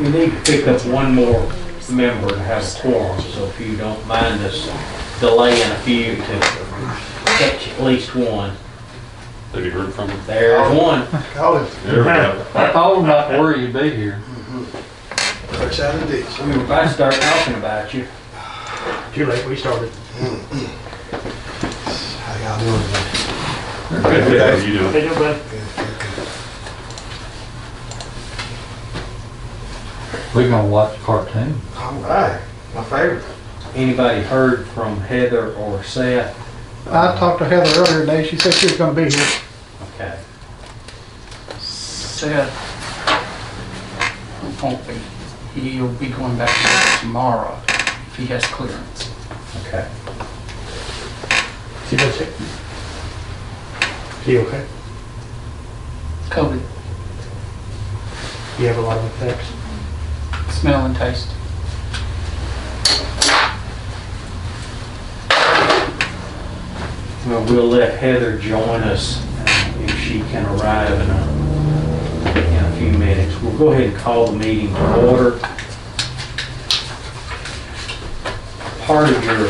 We need to pick up one more member to have a quorum, so if you don't mind us delaying a few to catch at least one. Have you heard from him? There's one. Call him. There we go. I told him not to worry, you'd be here. Fresh out of the ditch. We were about to start talking about you. Too late, we started. How y'all doing today? Good, good. How are you doing? Hey, bud. Good, good, good. We're gonna watch a cartoon. All right, my favorite. Anybody heard from Heather or Seth? I talked to Heather earlier today. She said she was gonna be here. Okay. Seth, hoping he'll be going back to work tomorrow if he has clearance. Okay. She been sick? She okay? COVID, You have a lot of effects. smell and taste. Well, we'll let Heather join us if she can arrive in a few minutes. We'll go ahead and call the meeting to order. Part of your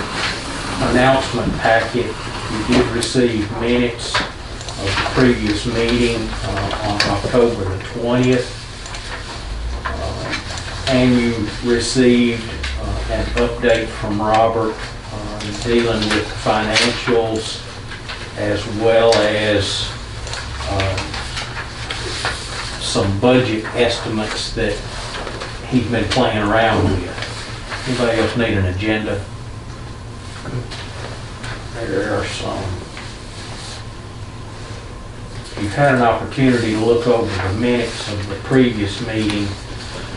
announcement packet, you did receive minutes of the previous meeting on October the 20th. And you received an update from Robert dealing with financials as well as some budget estimates that he's been playing around with. Anybody else need an agenda? There are some. You've had an opportunity to look over the minutes of the previous meeting.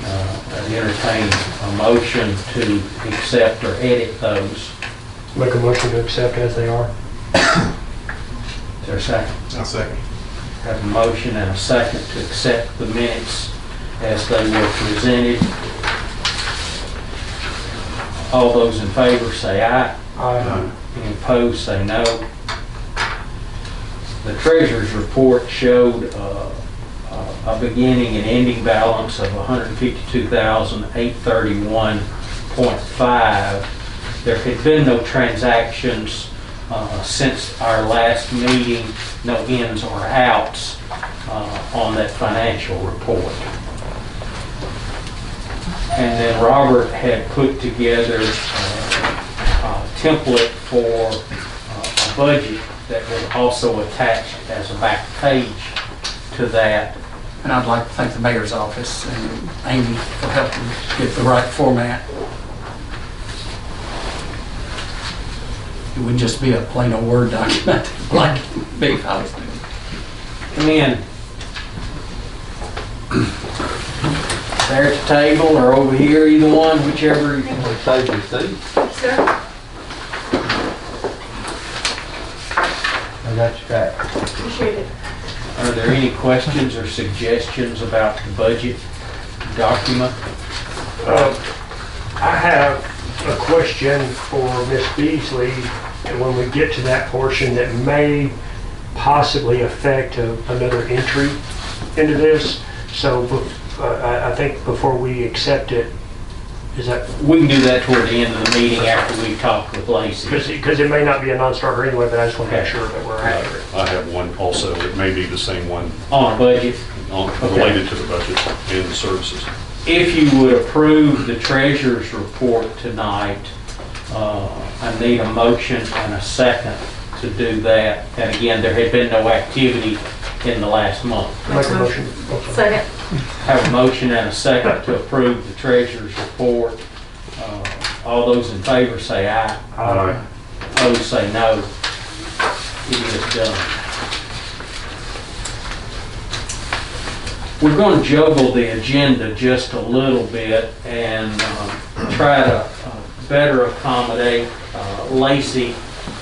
I'd entertain a motion to accept or edit those. Make a motion to accept as they are. Is there a second? I'll second. Have a motion and a second to accept the minutes as they were presented. All those in favor say aye. Aye. Any opposed say no. The treasurer's report showed a beginning and ending balance of $152,831.5. There had been no transactions since our last meeting, no ins or outs on that financial report. And then Robert had put together a template for a budget that was also attached as a back page to that. And I'd like to thank the mayor's office and Amy for helping get the right format. It would just be a plain old Word document like Big House did. Come in. There at the table or over here, either one, whichever. Save your seat. Sir? I got your back. Appreciate it. Are there any questions or suggestions about the budget document? I have a question for Miss Beasley, and when we get to that portion that may possibly affect another entry into this. So I think before we accept it, is that, We can do that toward the end of the meeting after we talk with Lacey. because it may not be a non-starter anyway, but I just want to make Okay. sure that we're accurate. I have one also. It may be the same one On a budget, related to the budget and the services. if you would approve the treasurer's report tonight, I need a motion and a second to do that. And again, there had been no activity in the last month. Make a motion. Second. Have a motion and a second to approve the treasurer's report. All those in favor say aye. Aye. Opposed say no. It is done. We're going to juggle the agenda just a little bit and try to better accommodate Lacey.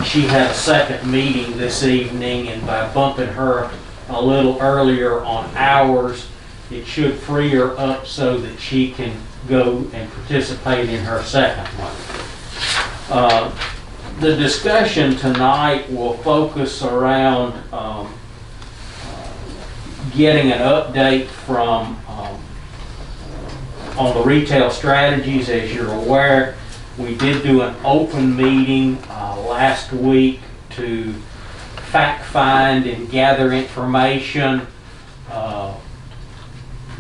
She had a second meeting this evening, and by bumping her a little earlier on hours, it should free her up so that she can go and participate in her second one. The discussion tonight will focus around getting an update from On the retail strategies, as you're aware, we did do an open meeting last week to fact find and gather information.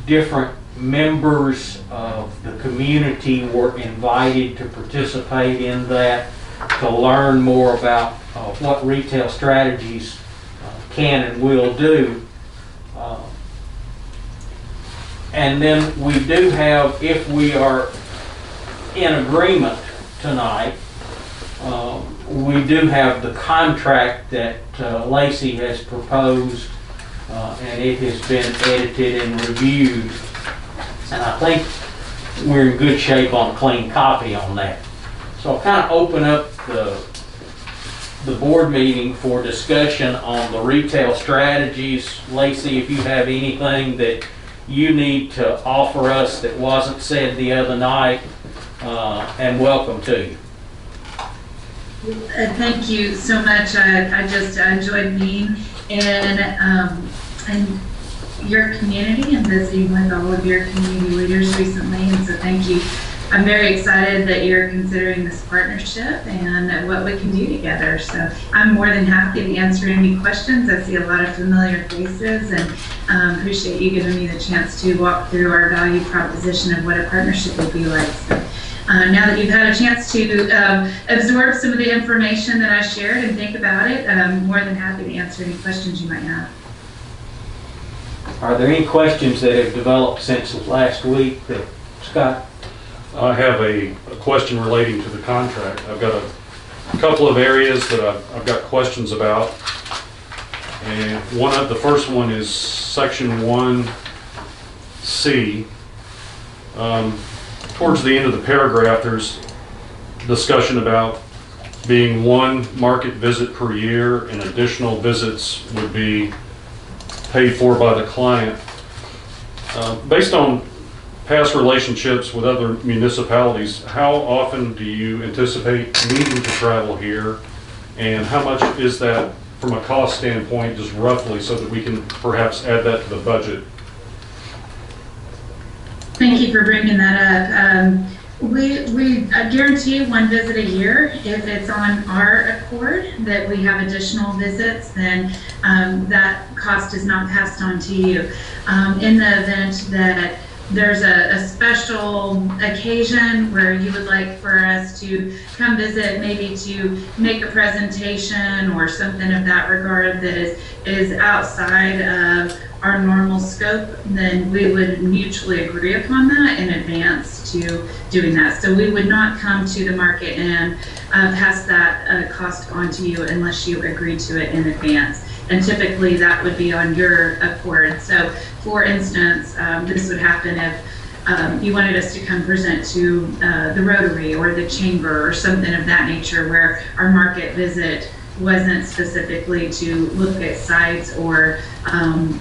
Different members of the community were invited to participate in that, to learn more about what retail strategies can and will do. And then we do have, if we are in agreement tonight, we do have the contract that Lacey has proposed, and it has been edited and reviewed. And I think we're in good shape on a clean copy on that. So I'll kind of open up the board meeting for discussion on the retail strategies. Lacey, if you have anything that you need to offer us that wasn't said the other night, and welcome to you. Thank you so much. I just enjoyed being in your community and visiting with all of your community leaders recently, and so thank you. I'm very excited that you're considering this partnership and what we can do together. So I'm more than happy to answer any questions. I see a lot of familiar faces, and appreciate you giving me the chance to walk through our value proposition of what a partnership would be like. So, now that you've had a chance to absorb some of the information that I shared and think about it, I'm more than happy to answer any questions you might have. Are there any questions that have developed since last week that, Scott? I have a question relating to the contract. I've got a couple of areas that I've got questions about. And the first one is section 1C. Towards the end of the paragraph, there's discussion about being one market visit per year, and additional visits would be paid for by the client. Based on past relationships with other municipalities, how often do you anticipate needing to travel here, and how much is that from a cost standpoint, just roughly, so that we can perhaps add that to the budget? Thank you for bringing that up. We guarantee one visit a year. If it's on our accord that we have additional visits, then that cost is not passed on to you. In the event that there's a special occasion where you would like for us to come visit, maybe to make a presentation or something of that regard that is outside of our normal scope, then we would mutually agree upon that in advance to doing that. So we would not come to the market and pass that cost on to you unless you agree to it in advance. And typically that would be on your accord. So for instance, this would happen if you wanted us to come present to the Rotary or the Chamber or something of that nature, where our market visit wasn't specifically to look at sites or to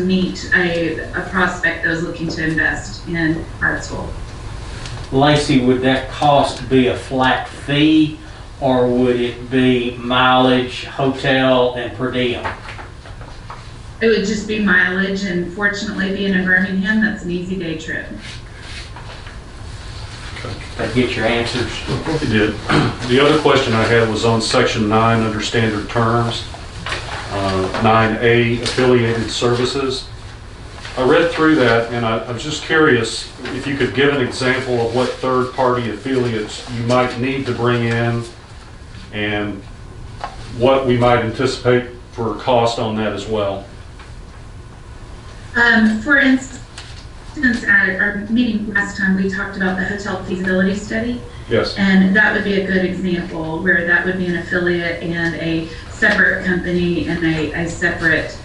meet a prospect that was looking to invest in Hartsville. Lacey, would that cost be a flat fee, or would it be mileage, hotel, and per diem? It would just be mileage, and fortunately being in Birmingham, that's an easy day trip. That get your answers? It did. The other question I had was on section 9 under standard terms, 9A, affiliated services. I read through that, and I was just curious if you could give an example of what third-party affiliates you might need to bring in, and what we might anticipate for cost on that as well. For instance, at our meeting last time, we talked about the hotel feasibility study. Yes. And that would be a good example where that would be an affiliate and a separate company and a separate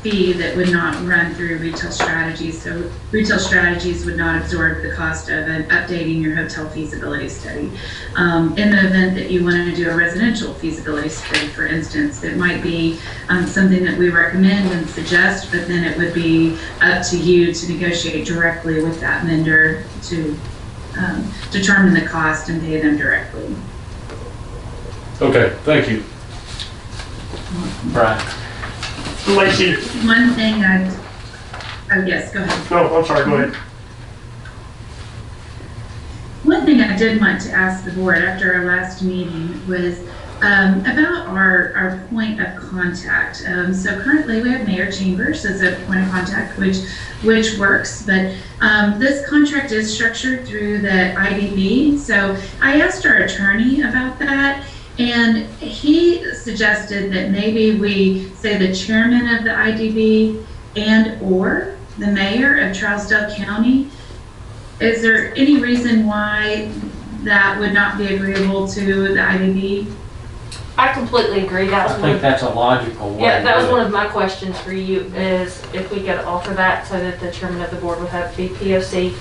fee that would not run through retail strategies. So retail strategies would not absorb the cost of updating your hotel feasibility study. In the event that you want to do a residential feasibility study, for instance, it might be something that we recommend and suggest, but then it would be up to you to negotiate directly with that vendor to determine the cost and pay them directly. Okay, thank you. Right. Lacey, One thing Oh, yes, go ahead. No, I'm sorry, go ahead. One thing I did want to ask the board after our last meeting was about our point of contact. So currently we have Mayor Chambers as a point of contact, which works, but this contract is structured through the IDB. So I asked our attorney about that, and he suggested that maybe we say the chairman of the IDB and or the mayor of Trousdale County. Is there any reason why that would not be agreeable to the IDB? I completely agree. That I was think that's a logical way. yeah, that to was do one it. of my questions for you is if we could offer that so that the chairman of the board would have the POC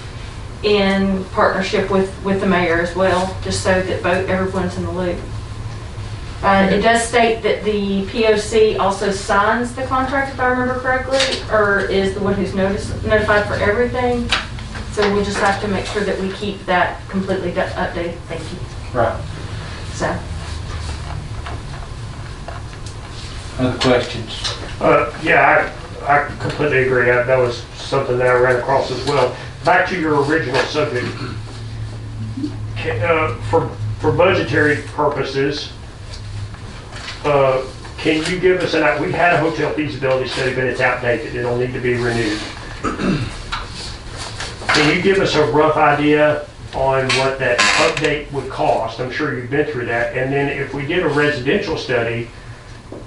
in partnership with the mayor as well, just so that everyone's in the loop. It does state that the POC also signs the contract, if I remember correctly, or is the one who's notified for everything. So we'll just have to make sure that we keep that completely updated. Thank you. Right. So. Other questions? Yeah, I completely agree. That was something that I ran across as well. Back to your original subject. For budgetary purposes, can you give us we had a hotel feasibility study, but it's outdated. It'll need to be renewed. Can you give us a rough idea on what that update would cost? I'm sure you've been through that. And then if we did a residential study,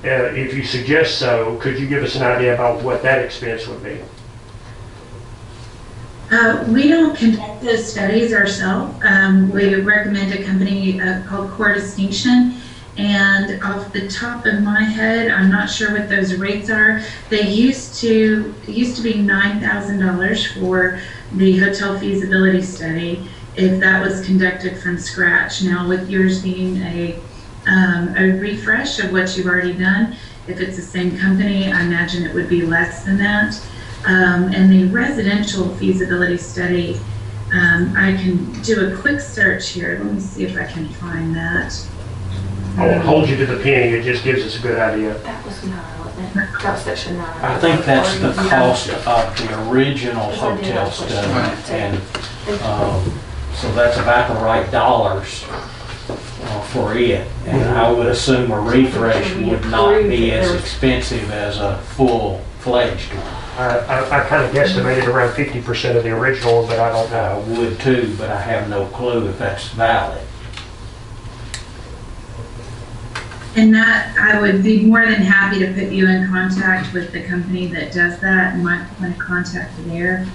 if you suggest so, could you give us an idea about what that expense would be? We don't conduct those studies ourselves. We recommend a company called Core Distinction. And off the top of my head, I'm not sure what those rates are. They used to be $9,000 for the hotel feasibility study if that was conducted from scratch. Now with yours being a refresh of what you've already done, if it's the same company, I imagine it would be less than that. And the residential feasibility study, I can do a quick search here. Let me see if I can find that. I won't hold you to the penny, it just gives us a good idea. That was 9, wasn't it? That was section 9. I think that's the cost of the original hotel study. And so that's about the right dollars for it. And I would assume a refresh would not be as expensive as a full-fledged one. I kind of guesstimated around 50% of the original, but I don't I know. would too, but I have no clue if that's valid. And that, I would be more than happy to put you in contact with the company that does that and might want to contact there.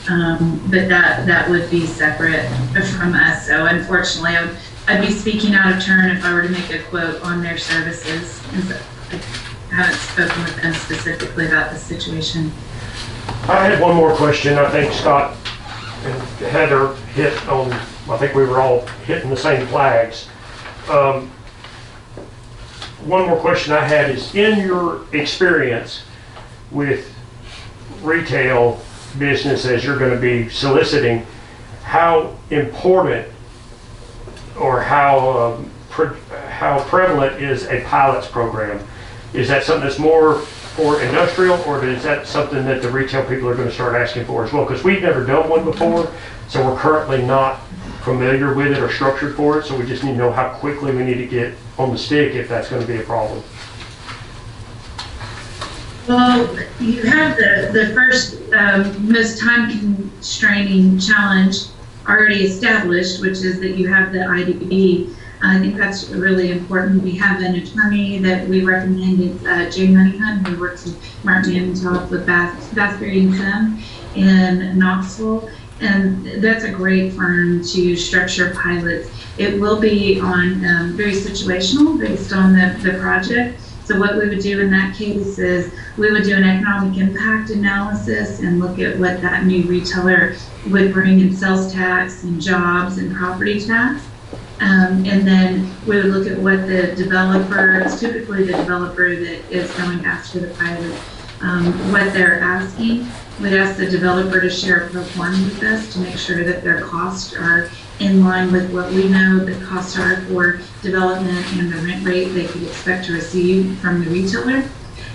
But that would be separate from us. So unfortunately, I'd be speaking out of turn if I were to make a quote on their services. I haven't spoken with them specifically about the situation. I had one more question. I think Scott and Heather hit on, I think we were all hitting the same flags. One more question I had is, in your experience with retail business as you're going to be soliciting, how important or how prevalent is a pilots program? Is that something that's more for industrial, or is that something that the retail people are going to start asking for as well? Because we've never done one before, so we're currently not familiar with it or structured for it, so we just need to know how quickly we need to get on the stick if that's going to be a problem. Well, you have the first most time-constraining challenge already established, which is that you have the IDB. I think that's really important. We have an attorney that we recommend. It's Jay Moneyhunt, who works with Martin and Top with Bathbury & Son in Knoxville. And that's a great firm to structure pilots. It will be on very situational based on the project. So what we would do in that case is we would do an economic impact analysis and look at what that new retailer would bring in sales tax and jobs and property tax. And then we would look at what the developer, it's typically the developer that is going after the pilot, what they're asking. We'd ask the developer to share a pro forma with us to make sure that their costs are in line with what we know the costs are for development and the rent rate they could expect to receive from the retailer.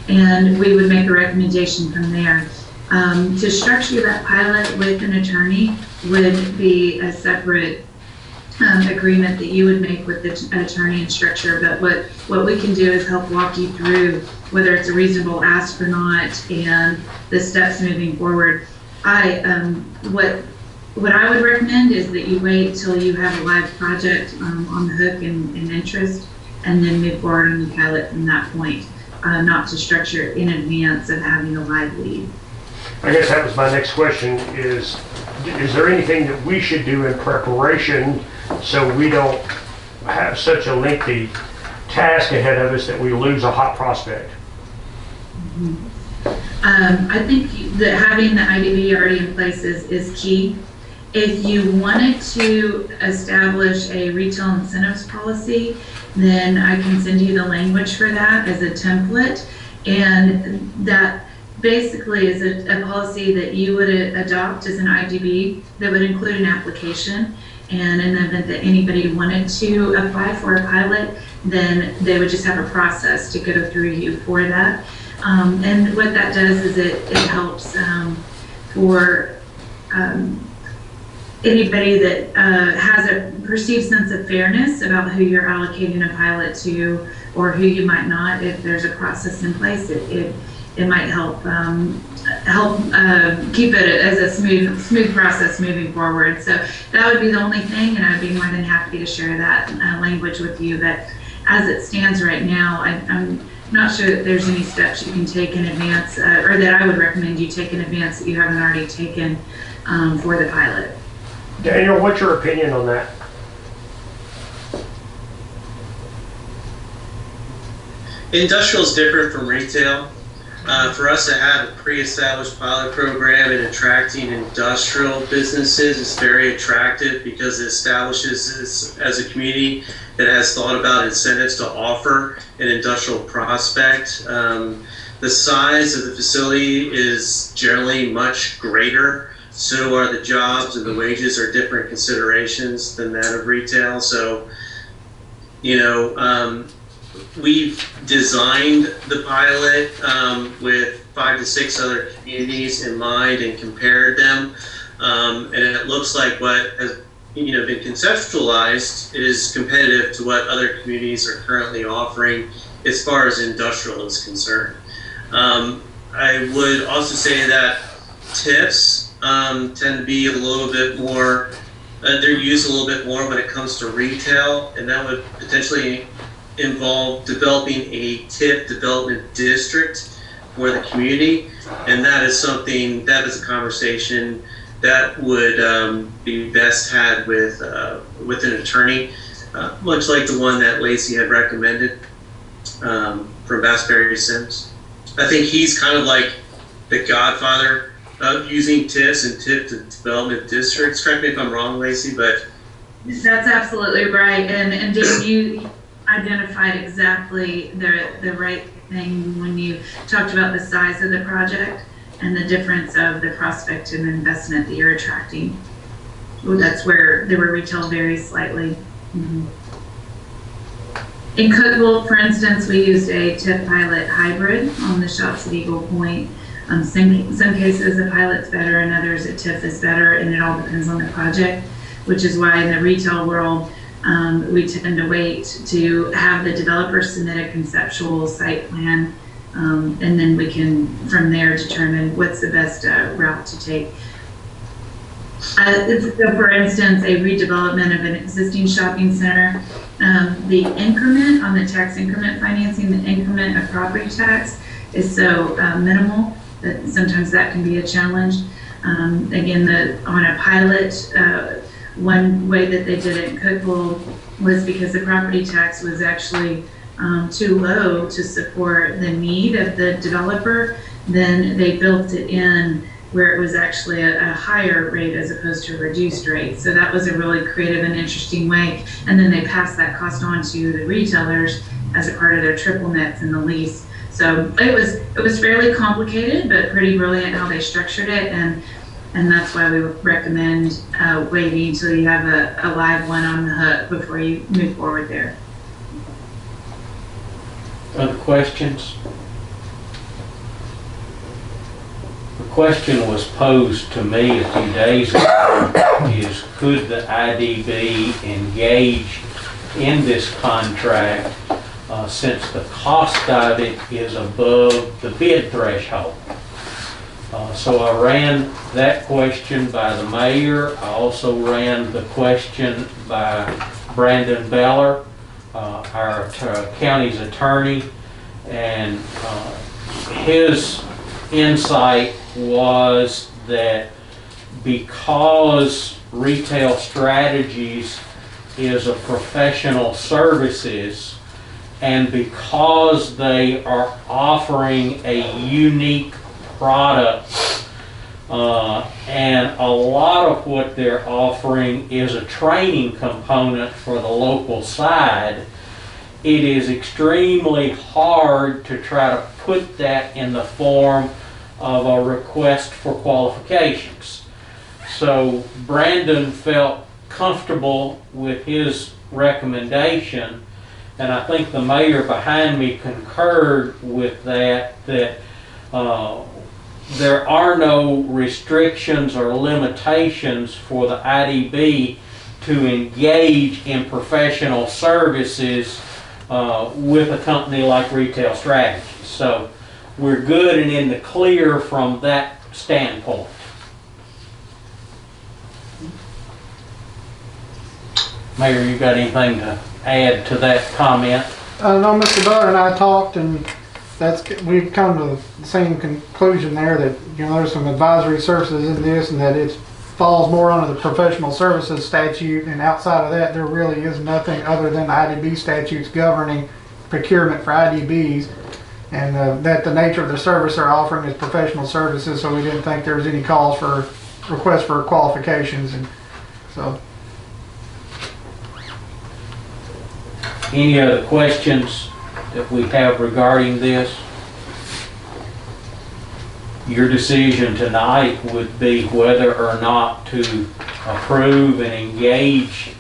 And we would make a recommendation from there. To structure that pilot with an attorney would be a separate agreement that you would make with the attorney and structure. But what we can do is help walk you through whether it's a reasonable ask or not and the steps moving forward. What I would recommend is that you wait till you have a live project on the hook and interest, and then move forward on the pilot from that point, not to structure it in advance of having a live lead. I guess that was my next question is there anything that we should do in preparation so we don't have such a lengthy task ahead of us that we lose a hot prospect? I think that having the IDB already in place is key. If you wanted to establish a retail incentives policy, then I can send you the language for that as a template. And that basically is a policy that you would adopt as an IDB that would include an application. And in the event that anybody wanted to apply for a pilot, then they would just have a process to go through you for that. And what that does is it helps for anybody that has a perceived sense of fairness about who you're allocating a pilot to or who you might not. If there's a process in place, it might help keep it as a smooth process moving forward. So that would be the only thing, and I'd be more than happy to share that language with you. But as it stands right now, I'm not sure that there's any steps you can take in advance, or that I would recommend you take in advance that you haven't already taken for the pilot. Daniel, what's your opinion on that? Industrial is different from retail. For us to have a pre-established pilot program in attracting industrial businesses is very attractive because it establishes us as a community that has thought about incentives to offer an industrial prospect. The size of the facility is generally much greater, so are the jobs, and the wages are different considerations than that of retail. So, we've designed the pilot with 5 to 6 other communities in mind and compared them, and it looks like what has been conceptualized is competitive to what other communities are currently offering as far as industrial is concerned. I would also say that TIFs tend to be a little bit more, they're used a little bit more when it comes to retail, and that would potentially involve developing a TIF development district for the community, and that is something, that is a conversation that would be best had with an attorney, much like the one that Lacey had recommended from Bassberry Sims. I think he's kind of like the godfather of using TIFs and TIF development districts. Correct me if I'm wrong, Lacey, but that's absolutely right. And Dan, you identified exactly the right thing when you talked about the size of the project and the difference of the prospect and investment that you're attracting. Well, that's where retail varies slightly. Mm-hmm. In Cookville, for instance, we used a TIF pilot hybrid on the shops at Eagle Point. Some cases a pilot's better, and others a TIF is better, and it all depends on the project, which is why in the retail world, we tend to wait to have the developer submit a conceptual site plan, and then we can, from there, determine what's the best route to take. So for instance, a redevelopment of an existing shopping center, the increment on the tax increment financing, the increment of property tax is so minimal that sometimes that can be a challenge. Again, on a pilot, one way that they did it in Cookville was because the property tax was actually too low to support the need of the developer, then they built it in where it was actually a higher rate as opposed to a reduced rate. So that was a really creative and interesting way. And then they passed that cost on to the retailers as a part of their triple nets in the lease. So it was fairly complicated, but pretty brilliant how they structured it. And that's why we recommend waiting until you have a live one on the hook before you move forward there. Other questions? question was posed to me a few days ago is could the IDB engage in this contract since the cost of it is above the bid threshold? So I ran that question by the mayor. I also ran the question by Brandon Beller, our county's attorney, and his insight was that because Retail Strategies is a professional services and because they are offering a unique product and a lot of what they're offering is a training component for the local side, it is extremely hard to try to put that in the form of a request for qualifications. So Brandon felt comfortable with his recommendation, and I think the mayor behind me concurred with that there are no restrictions or limitations for the IDB to engage in professional services with a company like Retail Strategies. So we're good and in the clear from that standpoint. Mayor, you got anything to add to that comment? No, Mr. Butler and I talked, and we've come to the same conclusion there that, you know, there's some advisory services in this and that it falls more under the professional services statute, and outside of that there really is nothing other than the IDB statutes governing procurement for IDBs, and that the nature of the service they're offering is professional services, so we didn't think there was any cause for requests for qualifications. And so, any other questions that we have regarding this? Your decision tonight would be whether or not to approve and engage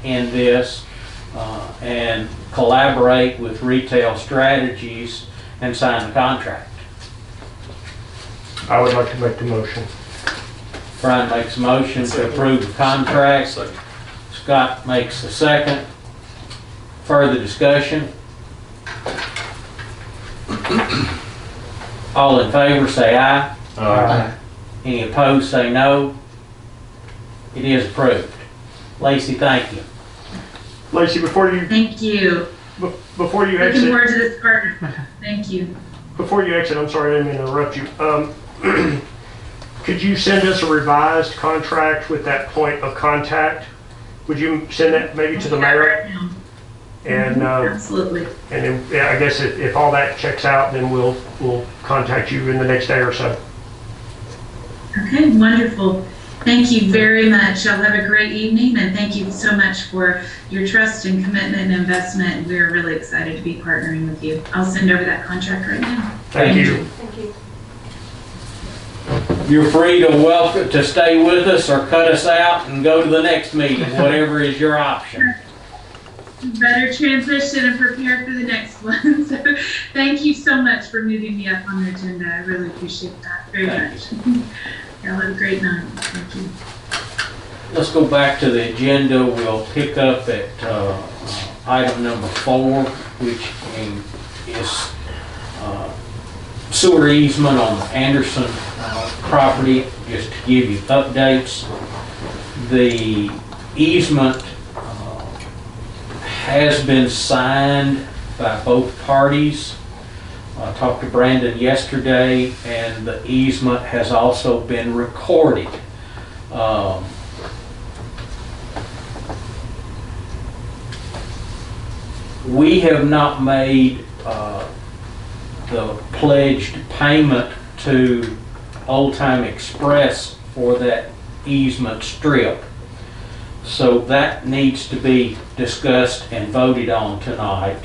in this and collaborate with Retail Strategies and sign the contract. I would like to make the motion. Brian makes a motion to approve the contract. Scott makes a second. Further discussion? All in favor say aye. Aye. Any opposed say no. It is approved. Lacey, thank you. Lacey, before you Thank you. before you Looking exit, forward to this partner. Thank you. I'm sorry, I didn't mean to interrupt you. Could you send us a revised contract with that point of contact? Would you send that maybe to the mayor? Right now. And Absolutely. and then, yeah, I guess if all that checks out, then we'll contact you in the next day or so. Okay, wonderful. Thank you very much. Y'all have a great evening, and thank you so much for your trust and commitment and investment. We're really excited to be partnering with you. I'll send over that contract right now. Thank you. Thank you. You're free to stay with us or cut us out and go to the next meeting, whatever is your option. Better transition and prepare for the next one. So thank you so much for moving me up on the agenda. I really appreciate that very much. Y'all have a great night. Thank you. Let's go back to the agenda. We'll pick up at item number 4, which is sewer easement on the Anderson property. Just to give you updates, the easement has been signed by both parties. I talked to Brandon yesterday, and the easement has also been recorded. We have not made the pledged payment to Old Time Express for that easement strip. So that needs to be discussed and voted on tonight.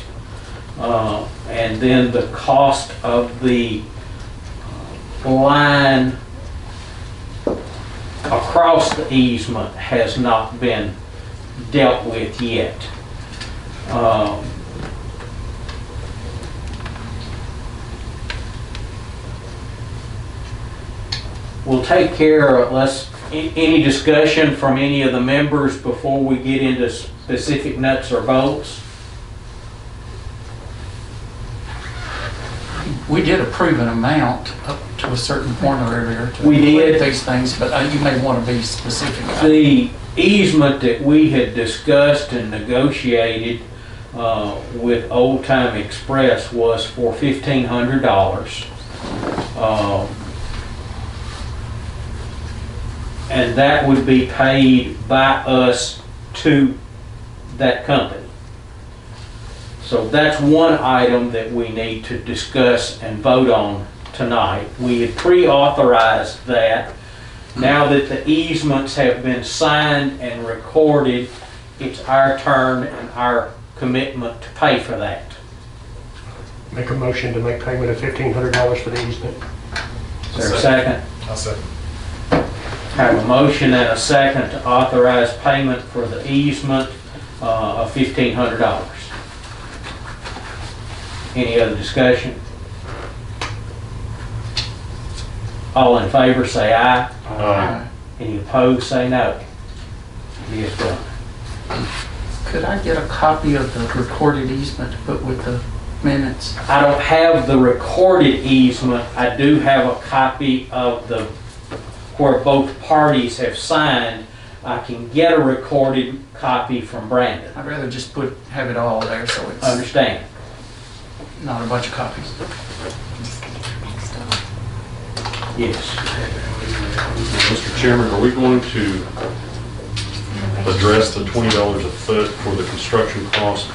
And then the cost of the line across the easement has not been dealt with yet. we'll take care of, any discussion from any of the members before we get into specific nuts or bolts? We did approve an amount up to a certain point earlier. to We did. include these things, but you may want to be specific. The easement that we had discussed and negotiated with Old Time Express was for $1,500. And that would be paid by us to that company. So that's one item that we need to discuss and vote on tonight. We had pre-authorized that. Now that the easements have been signed and recorded, it's our turn and our commitment to pay for that. Make a motion to make payment of $1,500 for the easement. Is there a second? I'll second. Have a motion and a second to authorize payment for the easement of $1,500. Any other discussion? All in favor say aye. Aye. Any opposed say no. It is done. Could I get a copy of the recorded easement to put with the minutes? I don't have the recorded easement. I do have a copy of the, where both parties have signed. I can get a recorded copy from Brandon. I'd rather just have it all there so it's Understand? not a bunch of copies. Yes. Mr. Chairman, are we going to address the $20 a foot for the construction cost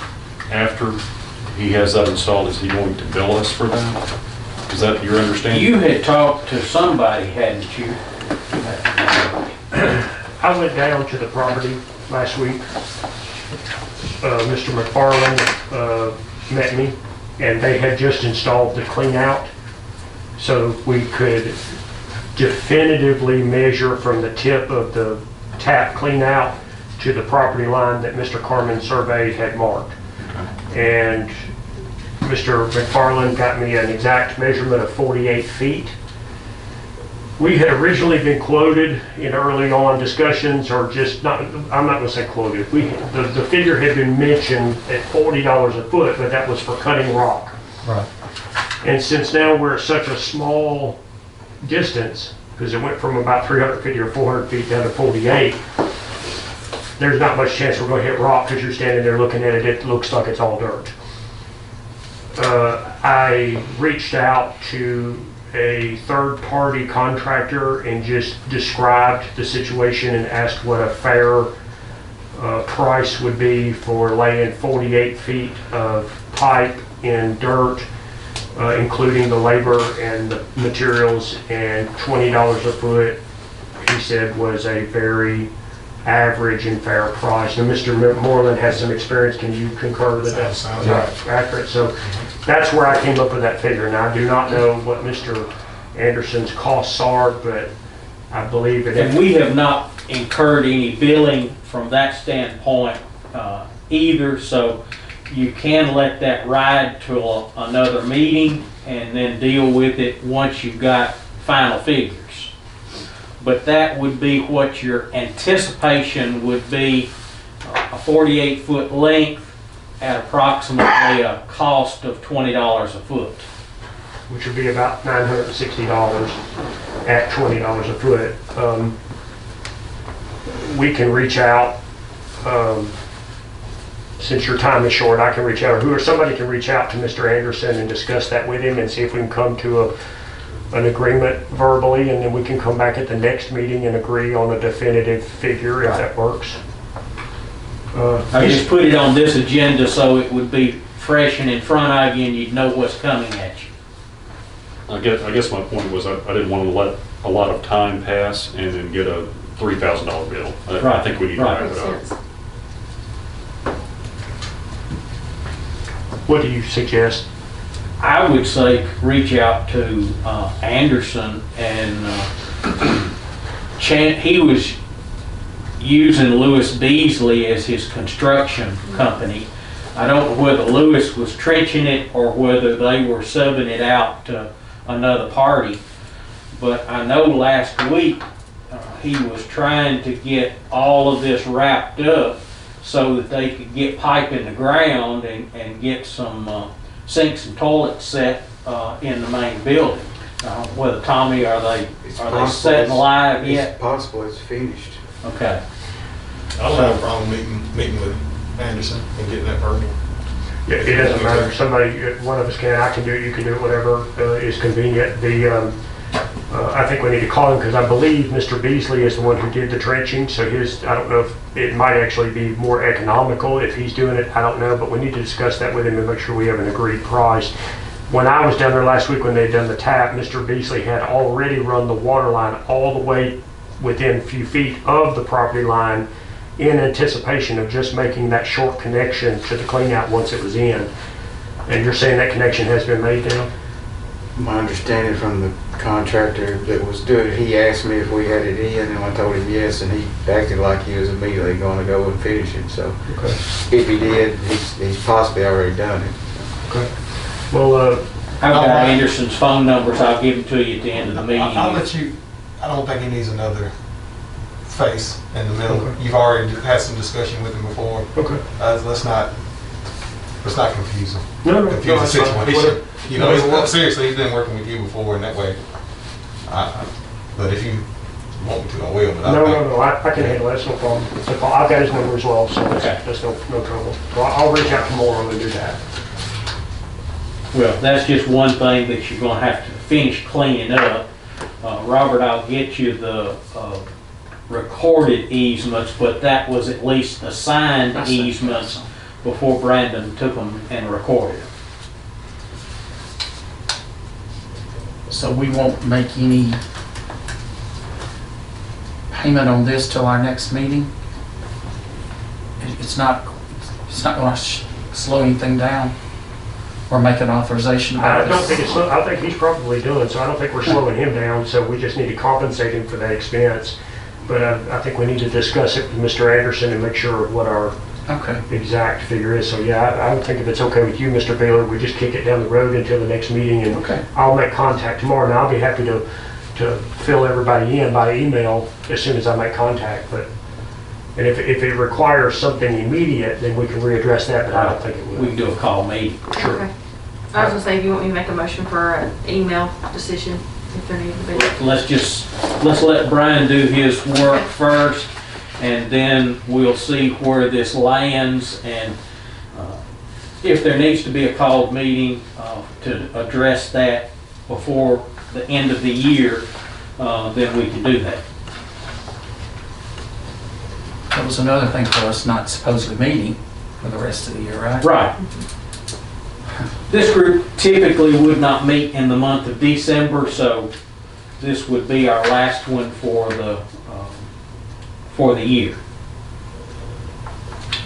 after he has that installed? Is he going to bill us for that? Is that your understanding? You had talked to somebody, hadn't you? I went down to the property last week. Mr. McFarland met me, and they had just installed the clean out, so we could definitively measure from the tip of the tap clean out to the property line that Mr. Carmen surveyed had marked. And Mr. McFarland got me an exact measurement of 48 feet. We had originally been quoted in early on discussions, or just not, I'm not gonna say quoted. The figure had been mentioned at $40 a foot, but that was for cutting rock. Right. And since now we're at such a small distance, because it went from about 350 or 400 feet down to 48, there's not much chance we're gonna hit rock because you're standing there looking at it, it looks like it's all dirt. I reached out to a third-party contractor and just described the situation and asked what a fair price would be for laying 48 feet of pipe in dirt, including the labor and the materials, and $20 a foot, he said, was a very average and fair price. Now, Mr. Moreland has some experience. Can you concur that that's Sounds right. accurate? So that's where I came up with that figure. Now, I do not know what Mr. Anderson's costs are, but I believe it. And we have not incurred any billing from that standpoint either, so you can let that ride to another meeting and then deal with it once you've got final figures. But that would be what your anticipation would be, a 48-foot length at approximately a cost of $20 a foot. Which would be about $960 at $20 a foot. We can reach out, since your time is short, I can reach out, or somebody can reach out to Mr. Anderson and discuss that with him and see if we can come to an agreement verbally, and then we can come back at the next meeting and agree on a definitive figure if that works. I just put it on this agenda so it would be fresh and in front of you and you'd know what's coming at you. I guess my point was I didn't want to let a lot of time pass and then get a $3,000 bill. I think we need to wrap it up. What do you suggest? I would say reach out to Anderson and he was using Lewis Beasley as his construction company. I don't know whether Lewis was trenching it or whether they were subbing it out to another party, But I know last week, he was trying to get all of this wrapped up so that they could get pipe in the ground and get some sinks and toilets set in the main building. Whether, Tommy, are they set live yet? It's possible it's finished. Okay. I don't have a problem meeting with Anderson and getting that permit. Yeah, it doesn't matter. Somebody, one of us can, I can do it, you can do it, whatever is convenient. I think we need to call him because I believe Mr. Beasley is the one who did the trenching, so I don't know if it might actually be more economical if he's doing it, I don't know, but we need to discuss that with him and make sure we have an agreed price. When I was down there last week when they'd done the tap, Mr. Beasley had already run the water line all the way within a few feet of the property line in anticipation of just making that short connection to the clean out once it was in. And you're saying that connection has been made now? My understanding from the contractor that was doing it, he asked me if we had it in, and I told him yes, and he acted like he was immediately going to go and finish it. So Okay. if he did, he's possibly already done it. Okay. Well, I've got Anderson's phone numbers. I'll give them to you at the end of the meeting. I'll let you, I don't think he needs another face in the middle. Okay. You've already had some discussion with him before. okay. Let's not confuse him. No, Confuse the that's fine. situation. You know, seriously, he's been working with you before in that way. But if you want me to, I will. But No, I can handle that, it's no problem. So I've got his number as well, so Okay. that's no trouble. So I'll reach out tomorrow and do that. Well, that's just one thing that you're gonna have to finish cleaning up. Robert, I'll get you the recorded easements, but that was at least the signed easements before Brandon took them and recorded them. So we won't make any payment on this till our next meeting? It's not gonna slow anything down or make an authorization I about don't this? think it's, I think he's probably done, so I don't think we're slowing him down, so we just need to compensate him for that expense. But I think we need to discuss it with Mr. Anderson and make sure what our Okay. exact figure is. So yeah, I would think if it's okay with you, Mr. Baylor, we just kick it down the road until the next meeting, and Okay. I'll make contact tomorrow, and I'll be happy to fill everybody in by email as soon as I make contact. But and if it requires something immediate, then we can readdress that, but I don't think it We will. can do a call meeting. Sure. Okay. I was gonna say, if you want me to make a motion for an email decision, if there needs to be. Let's let Brian do his work first, and then we'll see where this lands, and if there needs to be a called meeting to address that before the end of the year, then we can do that. That was another thing for us not supposedly meeting for the rest of the year, right? Right. This group typically would not meet in the month of December, so this would be our last one for the year.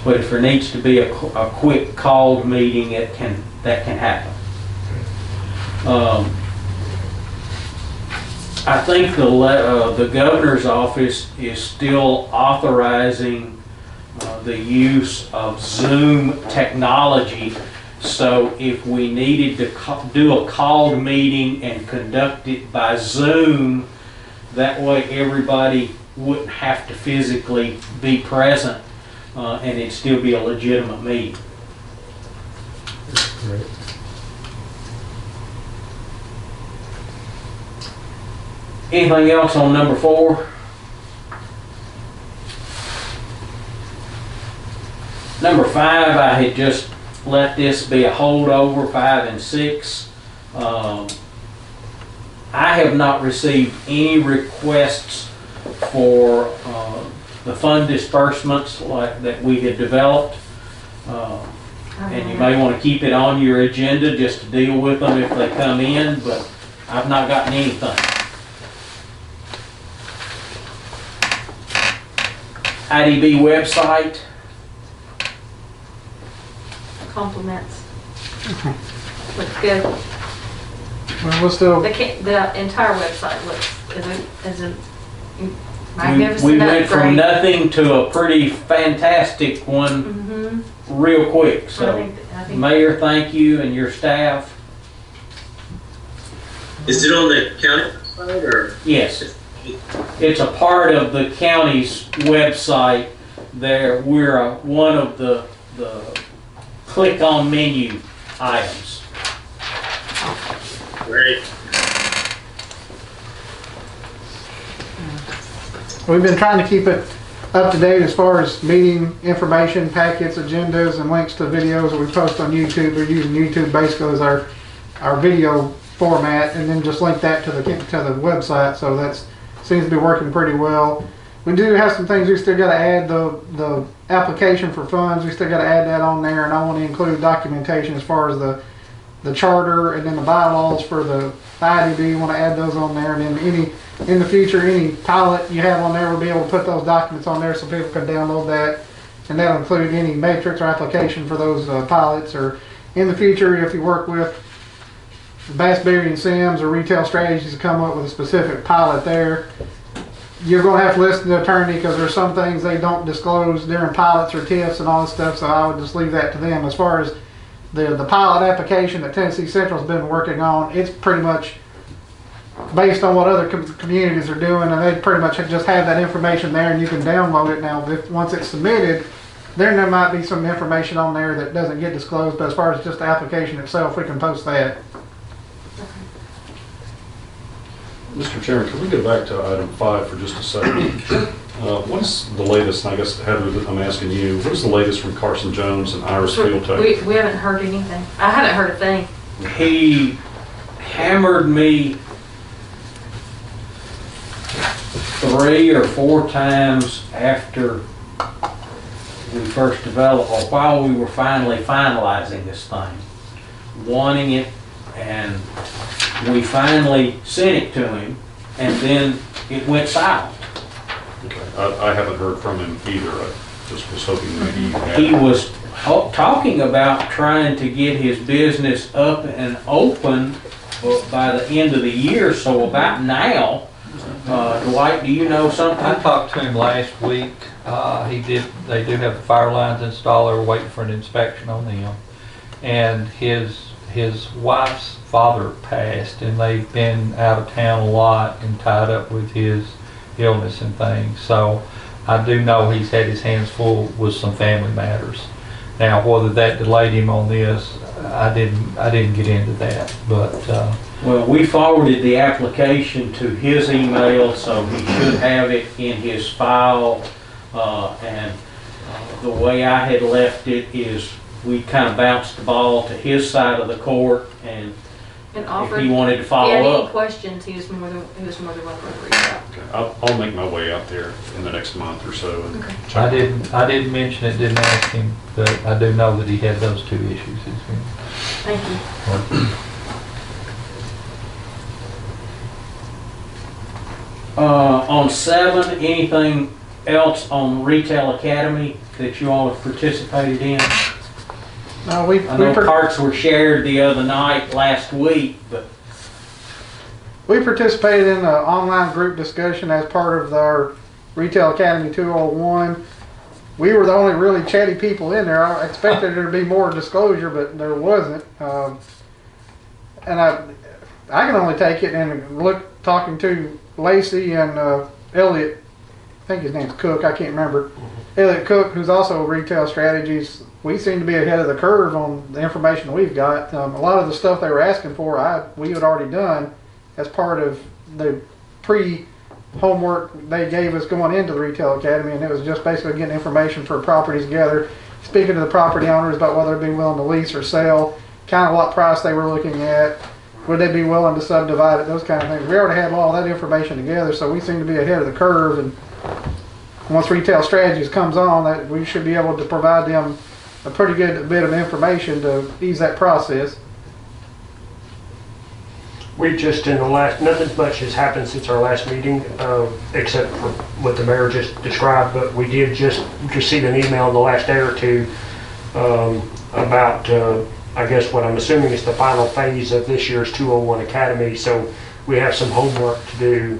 But if there needs to be a quick called meeting, that can happen. I think the governor's office is still authorizing the use of Zoom technology. So if we needed to do a called meeting and conduct it by Zoom, that way everybody wouldn't have to physically be present, and it'd still be a legitimate meeting. Right. Anything else on number 4? Number 5, I had just let this be a holdover, 5 and 6. I have not received any requests for the fund disbursements like that we had developed. And you may want to keep it on your agenda just to deal with them if they come in, but I've not gotten anything. IDB website. Compliments. Looks good. Well, we'll still, The entire website is a We magnificent went from upgrade. nothing to a pretty fantastic one real quick. I So, think Mayor, thank you, and your staff. Is it on the county Or Yes. It's a part of the county's website there. We're one of the click on menu items. great. We've been trying to keep it up to date as far as meeting information, packets, agendas, and links to videos that we post on YouTube. We're using YouTube basically as our video format, and then just link that to the website. So that seems to be working pretty well. We do have some things we still got to add. The application for funds, we still got to add that on there, and I want to include documentation as far as the charter and then the bylaws for the IDB. Want to add those on there, and then in the future, any pilot you have on there, we'll be able to put those documents on there so people can download that, and that'll include any matrix or application for those pilots. Or in the future, if you work with Bassberry and Sims or Retail Strategies to come up with a specific pilot there, you're going to have to listen to the attorney, because there's some things they don't disclose during pilots or TIFs and all this stuff, so I would just leave that to them. As far as the pilot application that Tennessee Central's been working on, it's pretty much based on what other communities are doing, and they pretty much just have that information there, and you can download it. Now, once it's submitted, then there might be some information on there that doesn't get disclosed, but as far as just the application itself, we can post that. Mr. Chairman, can we go back to item 5 for just a second? What is the latest, and I guess Heather, I'm asking you, what is the latest from Carson Jones and Iris Field Tech? We haven't heard anything. I haven't heard a thing. He hammered me 3 or 4 times after we first developed, or while we were finally finalizing this thing, wanting it, and we finally sent it to him, and then it went silent. Okay. I haven't heard from him either. I just was hoping maybe you had. He was talking about trying to get his business up and open by the end of the year, so about now. Dwight, do you know something? I talked to him last week. They do have the fire lines installed. They're waiting for an inspection on them. And his wife's father passed, and they've been out of town a lot and tied up with his illness and things. So I do know he's had his hands full with some family matters. Now, whether that delayed him on this, I didn't get into that, but well, we forwarded the application to his email, so he should have it in his file. And the way I had left it is we kind of bounced the ball to his side of the court, and if he wanted to follow if he had any up. questions, he was more than welcome to reach out. Okay. I'll make my way out there in the next month or so. And Okay. check. I didn't mention it, didn't ask him, but I do know that he had those 2 issues. Thank you. On 7, anything else on Retail Academy that you all have participated in? I know carts were shared the other night, last week, but We participated in an online group discussion as part of our Retail Academy 201. We were the only really chatty people in there. I expected there to be more disclosure, but there wasn't. And I can only take it and talking to Lacey and Elliot, I think his name's Cook, I can't remember. Elliot Cook, who's also Retail Strategies. We seem to be ahead of the curve on the information we've got. A lot of the stuff they were asking for, we had already done as part of the pre-homework they gave us going into the Retail Academy, and it was just basically getting information for properties together, speaking to the property owners about whether they'd be willing to lease or sell, kind of what price they were looking at, would they be willing to subdivide it, those kind of things. We already had all that information together, so we seem to be ahead of the curve, and once Retail Strategies comes on, that we should be able to provide them a pretty good bit of information to ease that process. We just in the last, nothing much has happened since our last meeting, except for what the mayor just described, but we did just receive an email in the last day or two about, I guess what I'm assuming is the final phase of this year's 201 Academy, so we have some homework to do,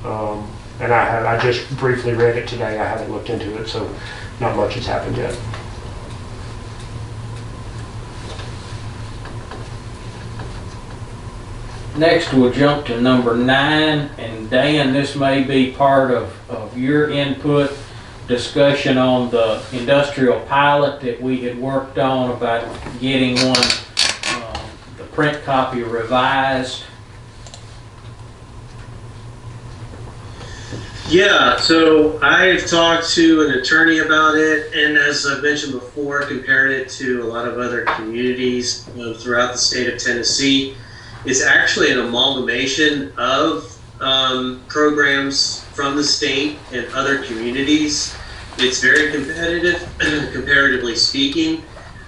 and I just briefly read it today. I haven't looked into it, so not much has happened yet. Next, we'll jump to number 9, and Dan, this may be part of your input, discussion on the industrial pilot that we had worked on about getting one, the print copy revised. Yeah, so I've talked to an attorney about it, and as I've mentioned before, compared it to a lot of other communities throughout the state of Tennessee. It's actually an amalgamation of programs from the state and other communities. It's very competitive, comparatively speaking.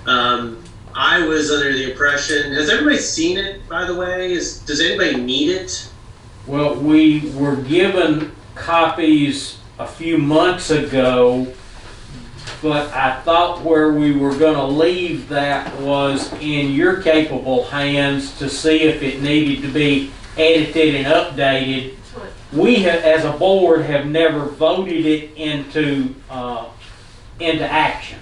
I was under the impression, has everybody seen it, by the way? Does anybody need it? Well, we were given copies a few months ago, but I thought where we were going to leave that was in your capable hands to see if it needed to be edited and updated. We have, as a board, have never voted it into action.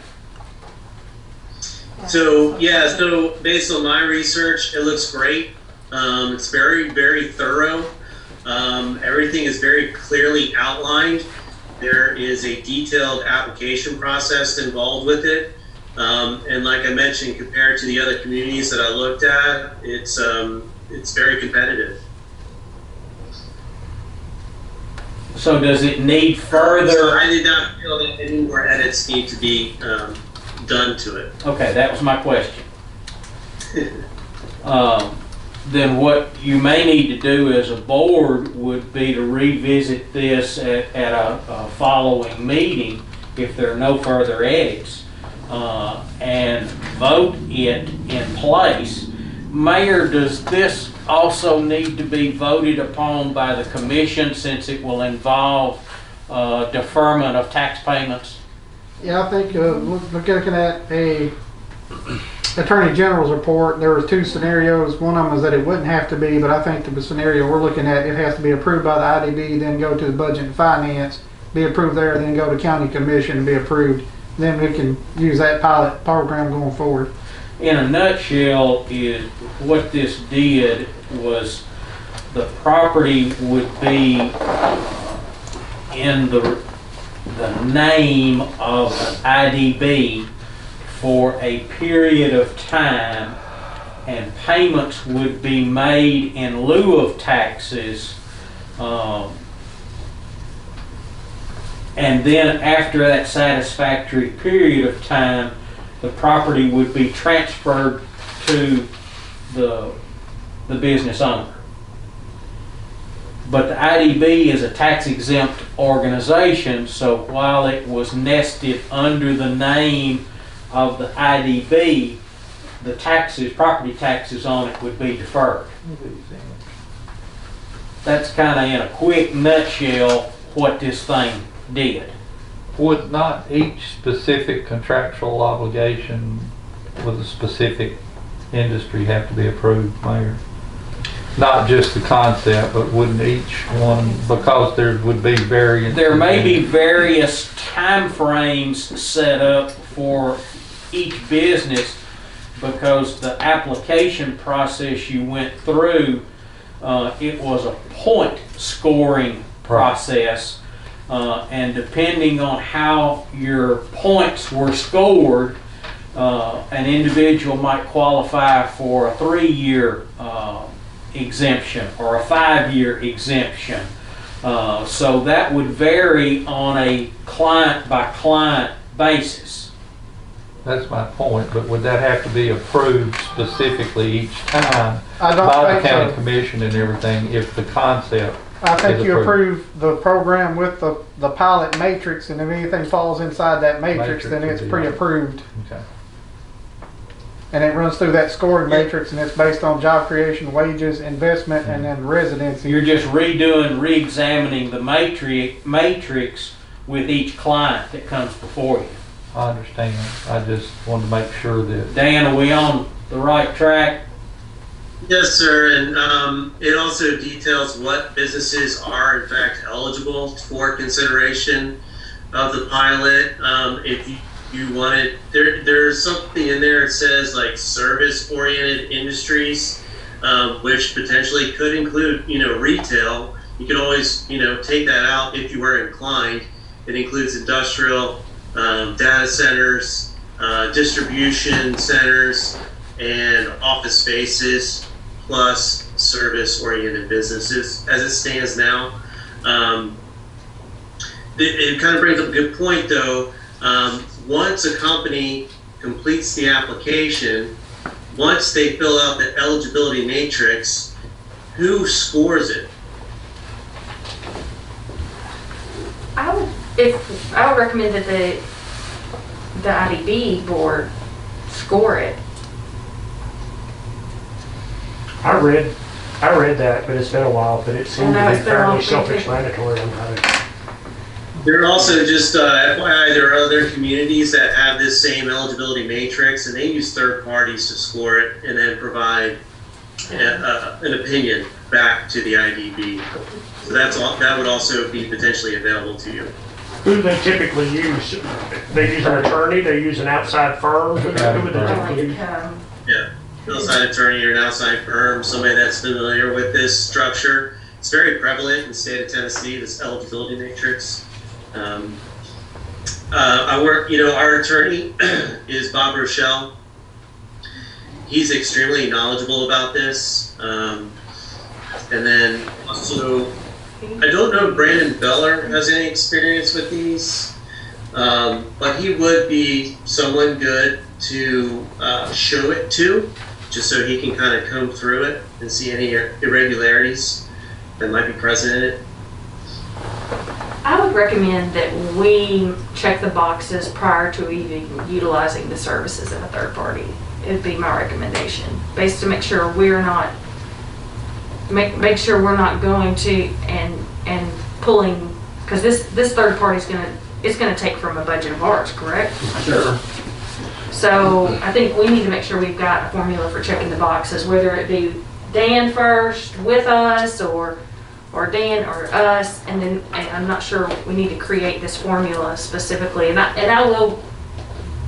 So yeah, so based on my research, it looks great. It's very, very thorough. Everything is very clearly outlined. There is a detailed application process involved with it. And like I mentioned, compared to the other communities that I looked at, it's very competitive. So does it need further? So I did not feel that any more edits need to be done to it. Okay, that was my question. Then what you may need to do as a board would be to revisit this at a following meeting if there are no further edits, and vote it in place. Mayor, does this also need to be voted upon by the commission since it will involve deferment of tax payments? Yeah, I think looking at a Attorney General's report, there was 2 scenarios. One of them is that it wouldn't have to be, but I think the scenario we're looking at, it has to be approved by the IDB, then go to the Budget and Finance, be approved there, then go to County Commission and be approved. Then we can use that pilot program going forward. In a nutshell, what this did was the property would be in the name of the IDB for a period of time, and payments would be made in lieu of taxes, and then after that satisfactory period of time, the property would be transferred to the business owner. But the IDB is a tax-exempt organization, so while it was nested under the name of the IDB, the taxes, property taxes on it would be deferred. That's kind of in a quick nutshell what this thing did. Would not each specific contractual obligation with a specific industry have to be approved, Mayor? Not just the concept, but wouldn't each one, because there would be various... There may be various time frames set up for each business because the application process you went through, it was a point scoring process, and depending on how your points were scored, an individual might qualify for a 3-year exemption or a 5-year exemption. So that would vary on a client by client basis. That's my point, but would that have to be approved specifically each time I don't by the think county so. commission and everything if the concept I think is you approved? approve the program with the pilot matrix, and if anything falls inside that matrix, then Matrix it's would be pre-approved. Okay. And it runs through that scoring matrix, and it's based on job creation, wages, investment, and then residency. You're just re-examining the matrix with each client that comes before you. I understand. I just wanted to make sure that... Dan, are we on the right track? Yes, sir, and it also details what businesses are in fact eligible for consideration of the pilot. If you wanted, there's something in there that says like service-oriented industries. which potentially could include, retail. You could always, take that out if you were inclined. It includes industrial, data centers, distribution centers, and office spaces, plus service-oriented businesses. As it stands now, it kind of brings up a good point, though. Once a company completes the application, once they fill out the eligibility matrix, who scores it? I would recommend that the IDB board score it. I read that, but it's been a while, but it seemed to be fairly self-explanatory on how to. There are also, just FYI, there are other communities that have this same eligibility matrix, and they use third parties to score it and then provide an opinion back to the IDB. So that would also be potentially available to you. Who do they typically use? They use an attorney, they use an outside firm? Who would they typically use? Yeah, outside attorney or an outside firm, somebody that's familiar with this structure. It's very prevalent in the state of Tennessee, this eligibility matrix. I work, our attorney is Bob Rochelle. He's extremely knowledgeable about this. And then also, I don't know if Brandon Beller has any experience with these, but he would be someone good to show it to, just so he can kind of comb through it and see any irregularities that might be present in it. I would recommend that we check the boxes prior to even utilizing the services of a third party. It'd be my recommendation, based to make sure we're not make sure we're not going to and pulling, because this third party is gonna take from a budget of ours, correct? Sure. So I think we need to make sure we've got a formula for checking the boxes, whether it be Dan first with us or Dan or us, and I'm not sure we need to create this formula specifically. And I will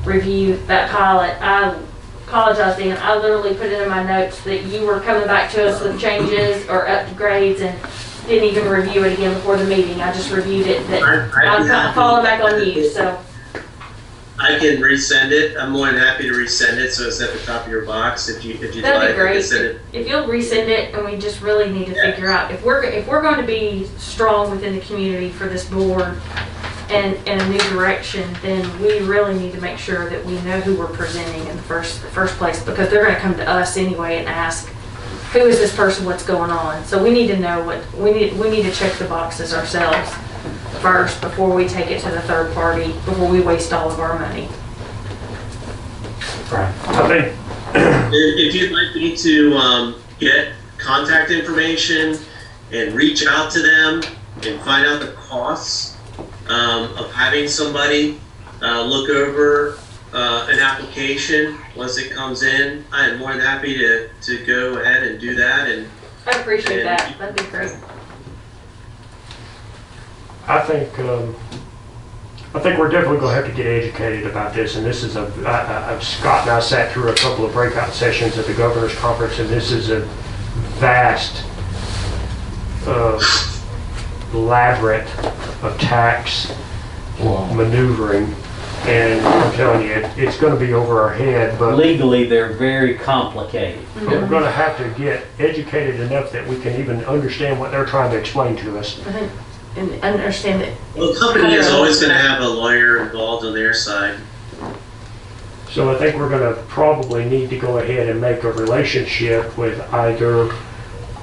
review that pilot. I apologize, Dan. I literally put it in my notes that you were coming back to us with changes or upgrades and didn't even review it again before the meeting. I just reviewed it. I'm falling back on you. So I can resend it. I'm more than happy to resend it, so it's at the top of your box if you'd that'd like. be great. It. If you'll resend it, and we just really need to figure out if we're going to be strong within the community for this board and a new direction, then we really need to make sure that we know who we're presenting in the first place, because they're going to come to us anyway and ask, who is this person, what's going on? So we need to know what we need to check the boxes ourselves first before we take it to the third party, before we waste all of our money. Right. I think if you'd like me to get contact information and reach out to them and find out the costs of having somebody look over an application once it comes in, I am more than happy to go ahead and do that. And I appreciate that. That'd be great. I think we're definitely going to have to get educated about this, and this is Scott and I sat through a couple of breakout sessions at the governor's conference, and this is a vast labyrinth of tax maneuvering, and I'm telling you, it's going to be over our head, but Legally, they're very complicated. we're going to have to get educated enough that we can even understand what they're trying to explain to us. And understand that. Well, the company is always going to have a lawyer involved on their side. So I think we're going to probably need to go ahead and make a relationship with either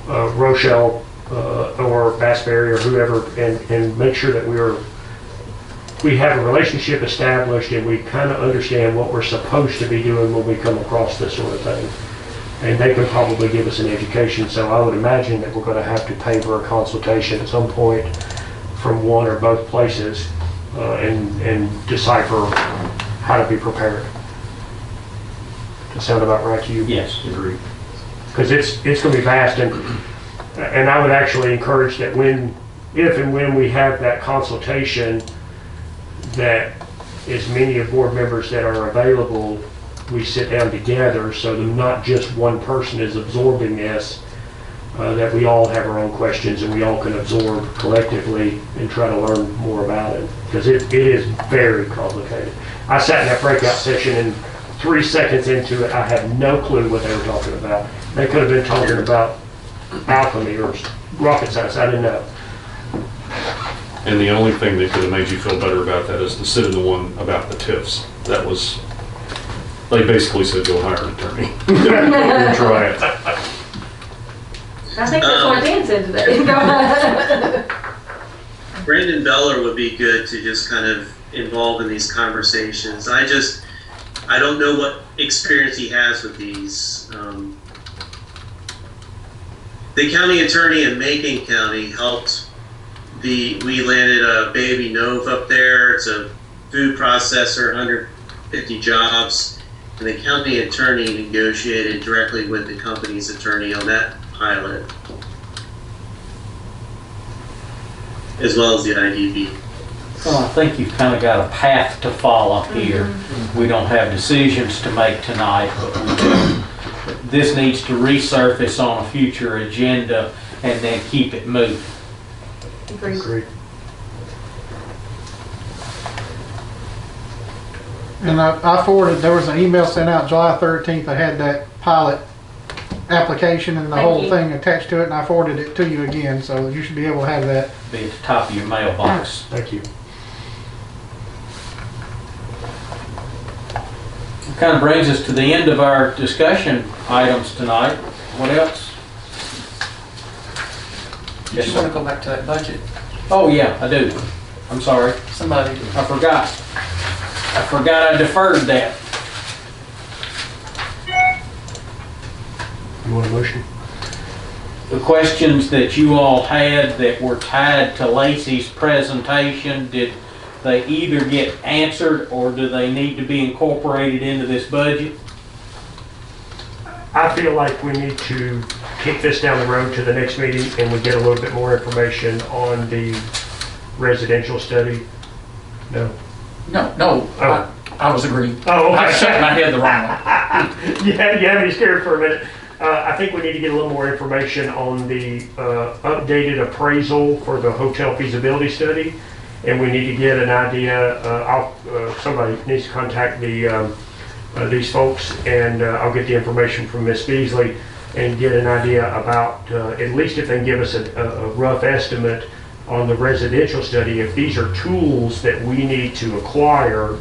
Rochelle or Bassberry or whoever, and make sure that we have a relationship established and we kind of understand what we're supposed to be doing when we come across this sort of thing. And they can probably give us an education. So I would imagine that we're going to have to pay for a consultation at some point from one or both places and decipher how to be prepared. Does that sound about right to you? Yes. Agreed. Because it's going to be vast, and I would actually encourage that if and when we have that consultation, that as many of board members that are available we sit down together so that not just one person is absorbing this, that we all have our own questions and we all can absorb collectively and try to learn more about it. Because it is very complicated. I sat in that breakout session and 3 seconds into it, I had no clue what they were talking about. They could have been talking about alchemy or rocket science, I didn't know. And the only thing that could have made you feel better about that is to sit in the one about the TIFs. That was, they basically said, go hire an attorney. Or try it. I think that's what Dan said today. Brandon Beller would be good to just kind of involve in these conversations. I don't know what experience he has with these. The county attorney in Macon County helped. We landed a baby Nove up there. It's a food processor, 150 jobs. And the county attorney negotiated directly with the company's attorney on that pilot, as well as the IDB. Well, I think you've kind of got a path to follow here. We don't have decisions to make tonight, but we do. This needs to resurface on a future agenda and then keep it moving. Agreed. And I forwarded, there was an email sent out July 13th that had that pilot application and the Thank whole you. thing attached to it, and I forwarded it to you again, so you should be able to have that. Be at the top of your mailbox. Thank you. Kind of brings us to the end of our discussion items tonight. What else? You just want to go back to that budget. Oh, yeah, I do. I'm sorry. Somebody, I forgot I deferred that. You want a motion? The questions that you all had that were tied to Lacey's presentation, did they either get answered or do they need to be incorporated into this budget? I feel like we need to kick this down the road to the next meeting and we get a little bit more information on the residential study. No? no, Oh. I was agreeing. Oh, okay. I shook my head the wrong way. Yeah, you had me scared for a minute. I think we need to get a little more information on the updated appraisal for the hotel feasibility study. And we need to get an idea, somebody needs to contact these folks, and I'll get the information from Miss Beasley and get an idea about, at least if they can give us a rough estimate on the residential study, if these are tools that we need to acquire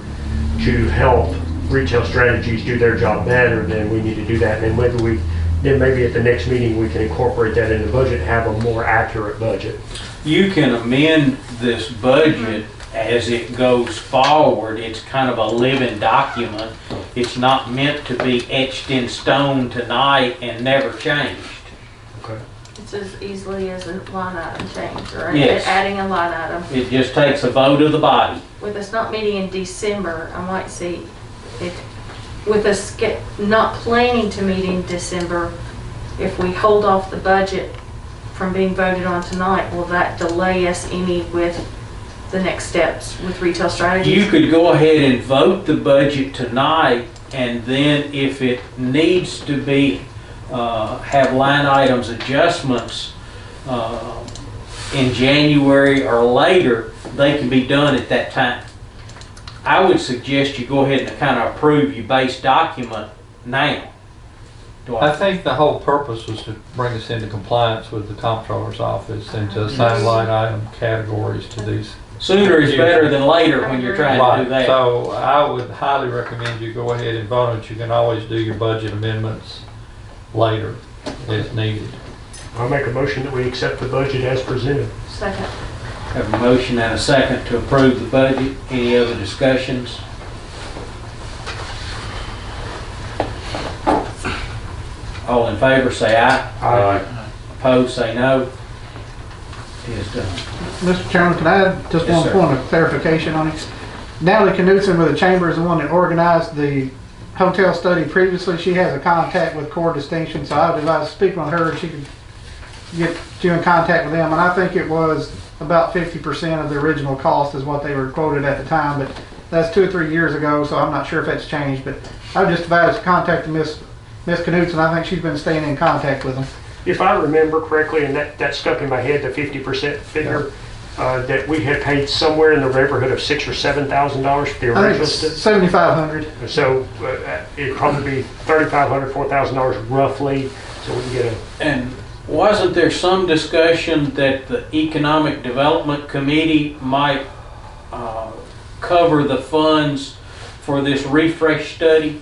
to help retail strategies do their job better, then we need to do that. And then maybe at the next meeting we can incorporate that in the budget and have a more accurate budget. You can amend this budget as it goes forward. It's kind of a living document. It's not meant to be etched in stone tonight and never changed. Okay. It's as easily as a line item change or Yes. adding a line item. It just takes a vote of the body. With us not meeting in December, I might see if, with us not planning to meet in December, if we hold off the budget from being voted on tonight, will that delay us any with the next steps with retail strategies? You could go ahead and vote the budget tonight, and then if it needs to be, have line items adjustments in January or later, they can be done at that time. I would suggest you go ahead and kind of approve your base document now. I think the whole purpose was to bring us into compliance with the comptroller's office and to assign line item categories to these. Sooner is better than later when you're trying to do that. So I would highly recommend you go ahead and vote on it. You can always do your budget amendments later if needed. I'll make a motion that we accept the budget as presented. Second. Have a motion and a second to approve the budget. Any other discussions? All in favor say aye. Aye. Opposed say no. It is done. Mr. Chairman, can I add just Yes, one sir. point of clarification on it? Natalie Knudsen with the Chamber is the one that organized the hotel study previously. She has a contact with Core Distinction, so I would advise speaking with her and she could get you in contact with them. And I think it was about 50% of the original cost is what they were quoted at the time, but that's 2 or 3 years ago, so I'm not sure if that's changed, but I would just advise contacting Miss Knudsen. I think she's been staying in contact with them. If I remember correctly, and that stuck in my head, the 50% figure, that we had paid somewhere in the neighborhood of $6,000 or $7,000 for the I think original. it's 7,500. So it'd probably be $3,500, $4,000 roughly, so we can get a. And wasn't there some discussion that the Economic Development Committee might cover the funds for this refresh study?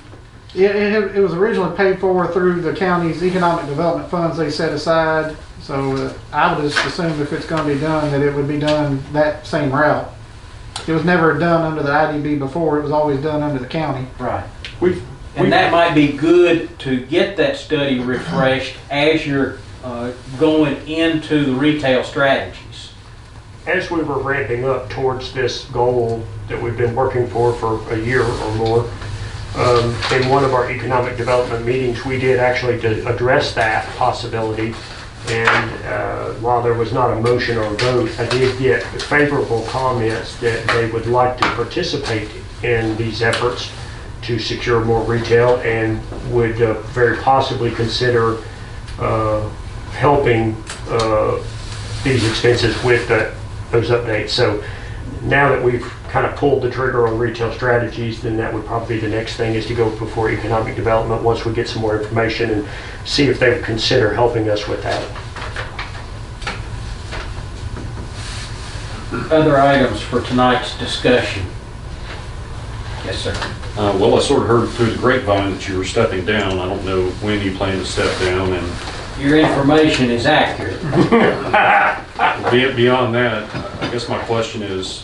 Yeah, it was originally paid for through the county's economic development funds they set aside. So I would just assume if it's going to be done, that it would be done that same route. It was never done under the IDB before. It was always done under the county. Right. And that might be good to get that study refreshed as you're going into the retail strategies. As we were ramping up towards this goal that we've been working for a year or more, in one of our economic development meetings, we did actually address that possibility. And while there was not a motion or a vote, I did get favorable comments that they would like to participate in these efforts to secure more retail and would very possibly consider helping these expenses with those updates. So now that we've kind of pulled the trigger on retail strategies, then that would probably be the next thing, is to go before economic development once we get some more information and see if they would consider helping us with that. Other items for tonight's discussion? Yes, sir. Well, I sort of heard through the grapevine that you were stepping down. I don't know when you plan to step down, and Your information is accurate. beyond that, I guess my question is,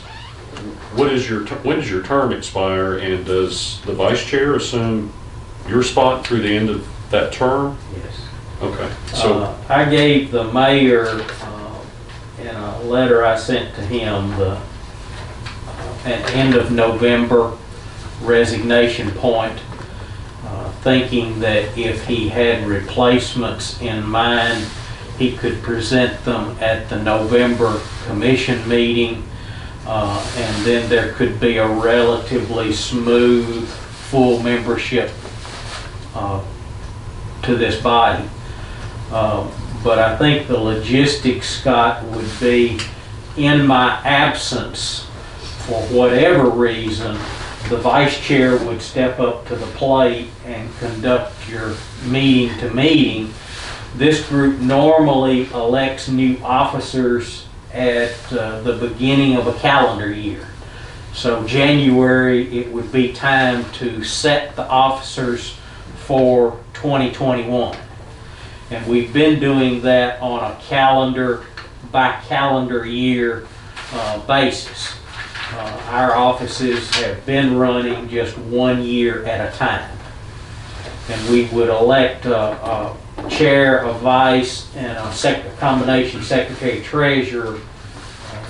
when does your term expire, and does the vice chair assume your spot through the end of that term? Yes. Okay, so I gave the mayor, in a letter I sent to him, an end of November resignation point, thinking that if he had replacements in mind, he could present them at the November commission meeting, and then there could be a relatively smooth, full membership to this body. But I think the logistics, Scott, would be, in my absence, for whatever reason, the vice chair would step up to the plate and conduct your meeting to meeting. This group normally elects new officers at the beginning of a calendar year. So January, it would be time to set the officers for 2021. And we've been doing that on a calendar by calendar year basis. Our offices have been running just 1 year at a time. And we would elect a chair, a vice, and a combination secretary treasurer.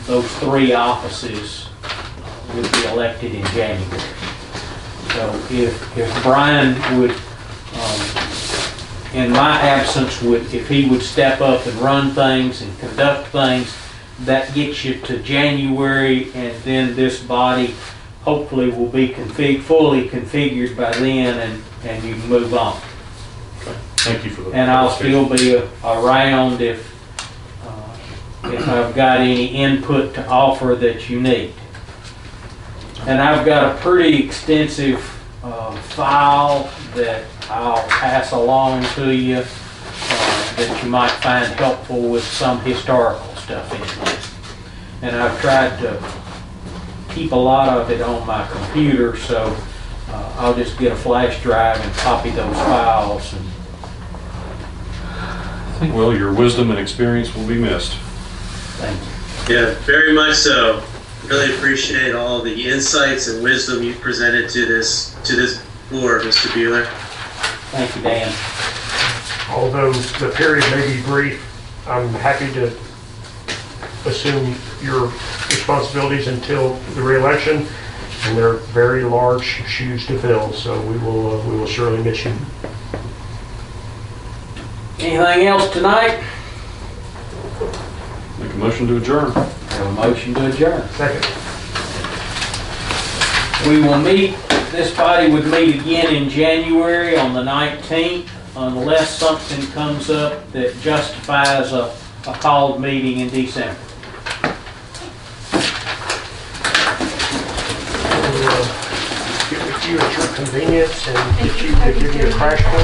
Those 3 offices would be elected in January. So if Brian would, in my absence, if he would step up and run things and conduct things, that gets you to January, and then this body hopefully will be fully configured by then, and you can move on. okay. Thank you for that. And I'll still be around if I've got any input to offer that you need. And I've got a pretty extensive file that I'll pass along to you that you might find helpful with some historical stuff in it. And I've tried to keep a lot of it on my computer, so I'll just get a flash drive and copy those files. Well, your wisdom and experience will be missed. Thank you. Yeah, very much so. Really appreciate all the insights and wisdom you presented to this board, Mr. Bueller. Thank you, Dan. Although the period may be brief, I'm happy to assume your responsibilities until the re-election, and they're very large shoes to fill, so we will surely miss you. Anything else tonight? Make a motion to adjourn. Have a motion to adjourn. Second. We will meet, this body would meet again in January on the 19th, unless something comes up that justifies a called meeting in December. We'll get with you at your convenience and get you to give you a crash course.